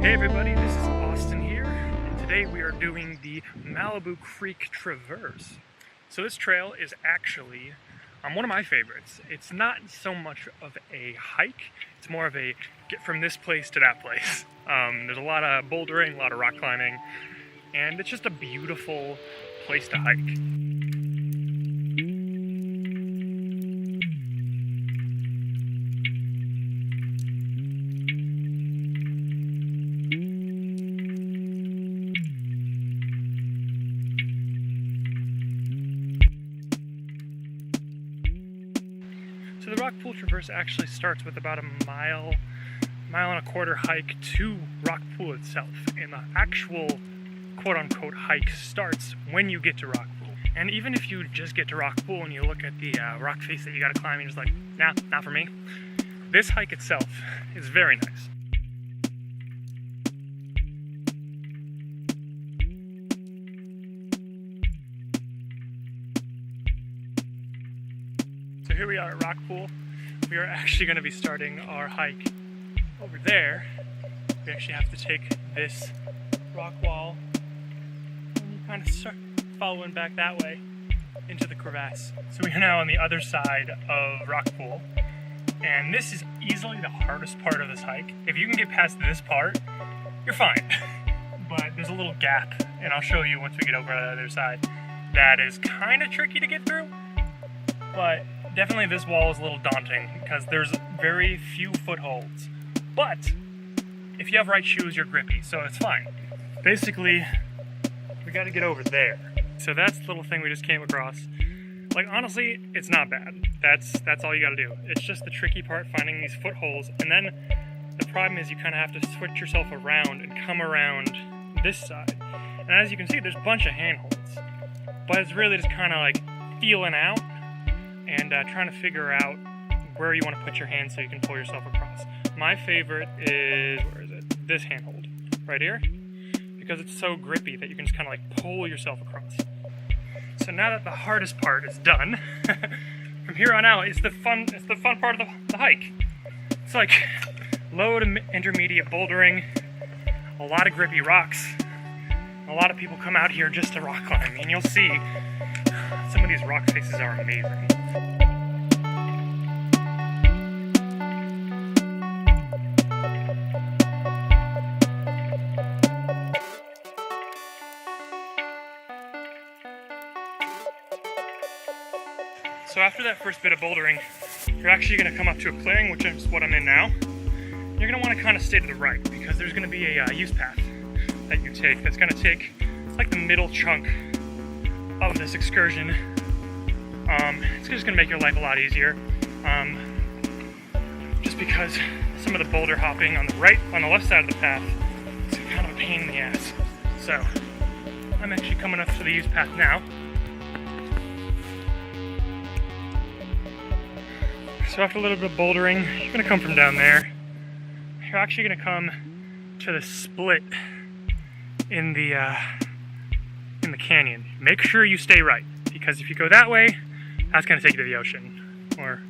Hey everybody, this is Austin here, and today we are doing the Malibu Creek Traverse. So this trail is actually one of my favorites. It's not so much of a hike, it's more of a get from this place to that place. There's a lot of bouldering, a lot of rock climbing, and it's just a beautiful place to hike. So the Rock Pool Traverse actually starts with about a mile and a quarter hike to Rock Pool itself. And the actual quote-unquote hike starts when you get to Rock Pool. And even if you just get to Rock Pool and you look at the rock face that you gotta climb, you're just like, nah, not for me. This hike itself is very nice. So here we are at Rock Pool. We are actually going to be starting our hike over there. We actually have to take this rock wall and you kind of start following back that way into the crevasse. So we are now on the other side of Rock Pool, and this is easily the hardest part of this hike. If you can get past this part, you're fine. But there's a little gap, and I'll show you once we get over to the other side, that is kind of tricky to get through. But definitely this wall is a little daunting because there's very few footholds. But if you have right shoes, you're grippy, so it's fine. Basically, we got to get over there. So that's the little thing we just came across. Like, honestly, it's not bad. That's all you got to do. It's just the tricky part, finding these footholds. And then the problem is you kind of have to switch yourself around and come around this side. And as you can see, there's a bunch of handholds. But it's really just kind of like feeling out and trying to figure out where you want to put your hand so you can pull yourself across. My favorite is, where is it? This handhold, right here, because it's so grippy that you can just kind of like pull yourself across. So now that the hardest part is done, from here on out, it's the fun part of the hike. It's like low to intermediate bouldering, a lot of grippy rocks. A lot of people come out here just to rock climb, and you'll see some of these rock faces are amazing. So after that first bit of bouldering, you're actually going to come up to a clearing, which is what I'm in now. You're going to want to kind of stay to the right because there's going to be a use path that you take that's going to take like the middle chunk of this excursion. It's just going to make your life a lot easier, just because some of the boulder hopping on the left side of the path is kind of a pain in the ass. So I'm actually coming up to the use path now. So after a little bit of bouldering, you're going to come from down there. You're actually going to come to the split in the canyon. Make sure you stay right, because if you go that way, that's going to take you to the ocean, or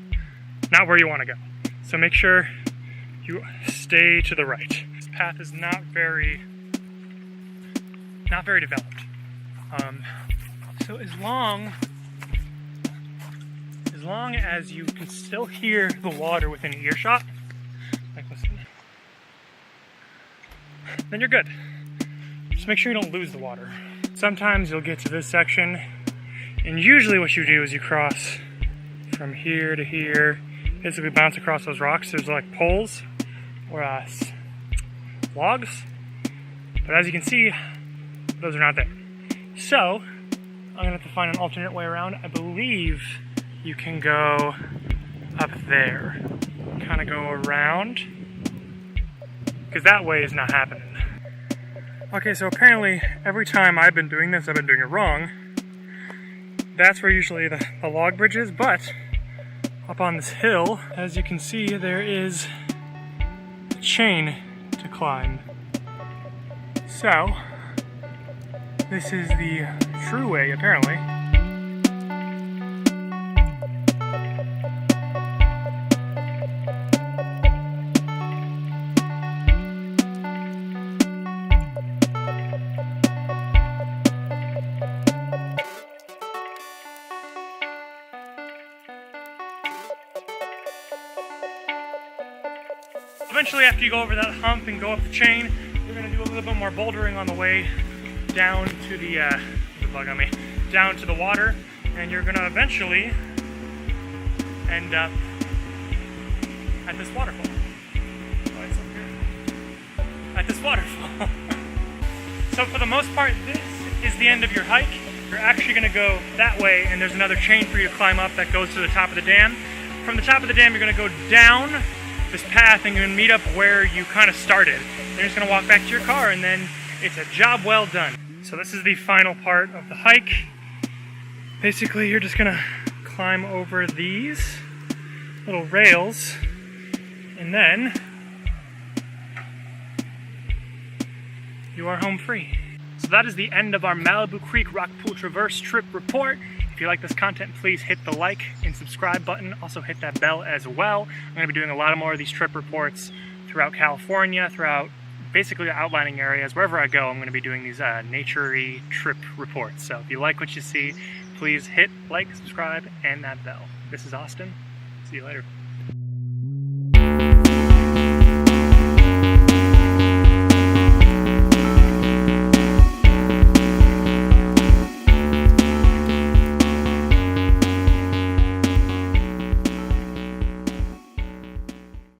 not where you want to go. So make sure you stay to the right. This path is not very developed. So as long as you can still hear the water within earshot, like listen, then you're good. Just make sure you don't lose the water. Sometimes you'll get to this section, and usually what you do is you cross from here to here, basically bounce across those rocks. There's like poles or logs, but as you can see, those are not there. So I'm gonna have to find an alternate way around. I believe you can go up there, kind of go around, because that way is not happening. Okay, so apparently every time I've been doing this, I've been doing it wrong. That's where usually the log bridge is, but up on this hill, as you can see, there is a chain to climb. So this is the true way, apparently. Eventually, after you go over that hump and go up the chain, you're going to do a little bit more bouldering on the way down to the down to the water, and you're going to eventually end up at this waterfall. Oh, it's up here. At this waterfall. So for the most part, this is the end of your hike. You're actually going to go that way, and there's another chain for you to climb up that goes to the top of the dam. From the top of the dam, you're going to go down this path, and you're going to meet up where you kind of started. Then you're just going to walk back to your car, and then it's a job well done. So this is the final part of the hike. Basically, you're just going to climb over these little rails, and then you are home free. So that is the end of our Malibu Creek Rock Pool Traverse trip report. If you like this content, please hit the like and subscribe button. Also hit that bell as well. I'm going to be doing a lot more of these trip reports throughout California, throughout basically the outlining areas. Wherever I go, I'm going to be doing these nature-y trip reports. So if you like what you see, please hit like, subscribe, and that bell. This is Austin. See you later.